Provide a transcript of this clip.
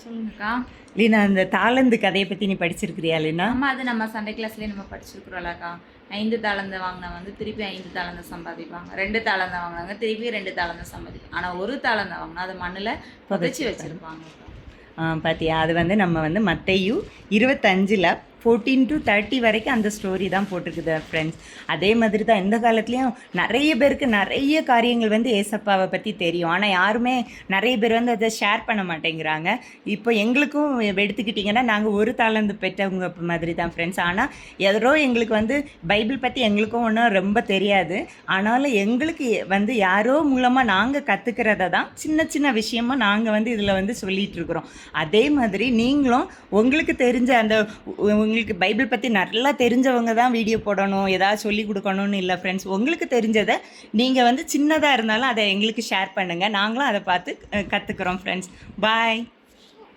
சொல்லுங்கக்கா. லீனா, அந்த தாளந்து கதையை பற்றி நீ படிச்சிருக்கிறியா லீனா? ஆமாம், அது நம்ம சண்டே கிளாஸ்லேயே நம்ம படிச்சிருக்கிறோம்லக்கா. 5 தாளந்து வாங்கினா வந்து திருப்பி 5 தாளந்து சம்பாதிப்பாங்க. 2 தாளந்து வாங்கினாங்க திருப்பி 2 தாளந்து சம்பாதிப்பாங்க. ஆனால் ஒரு தாளந்து வாங்கினா அதை மண்ணில் புதைச்சி வச்சுருப்பாங்க. பார்த்தியா, அது வந்து நம்ம வந்து மத்தேயு 25 14 to 30 வரைக்கும் அந்த ஸ்டோரி தான் போட்டிருக்குது ஃப்ரெண்ட்ஸ். அதே மாதிரி தான் இந்த காலத்துலேயும் நிறைய பேருக்கு நிறைய காரியங்கள் வந்து ஏசப்பாவை பற்றி தெரியும். ஆனால் யாருமே நிறைய பேர் வந்து அதை ஷேர் பண்ண மாட்டேங்கிறாங்க. இப்போ எங்களுக்கும் எடுத்துக்கிட்டிங்கன்னா நாங்கள் ஒரு தாளந்து பெற்றவங்க மாதிரி தான் ஃப்ரெண்ட்ஸ். ஆனால் எதோ எங்களுக்கு வந்து பைபிள் பற்றி எங்களுக்கும் ஒன்றும் ரொம்ப தெரியாது. ஆனாலும் எங்களுக்கு வந்து யாரோ மூலமாக நாங்கள் கற்றுக்கிறத தான் சின்ன சின்ன விஷயமாக நாங்கள் வந்து இதில் வந்து சொல்லிகிட்டு இருக்கிறோம். அதே மாதிரி நீங்களும் உங்களுக்கு தெரிஞ்ச அந்த உங்களுக்கு பைபிள் பற்றி நல்லா தெரிஞ்சவங்க தான் வீடியோ போடணும், ஏதாவது சொல்லி கொடுக்கணும்னு இல்லை ஃப்ரெண்ட்ஸ். உங்களுக்கு தெரிஞ்சதை நீங்கள் வந்து சின்னதாக இருந்தாலும் அதை எங்களுக்கு ஷேர் பண்ணுங்கள். நாங்களும் அதை பார்த்து கற்றுக்குறோம் ஃப்ரெண்ட்ஸ். பாய்.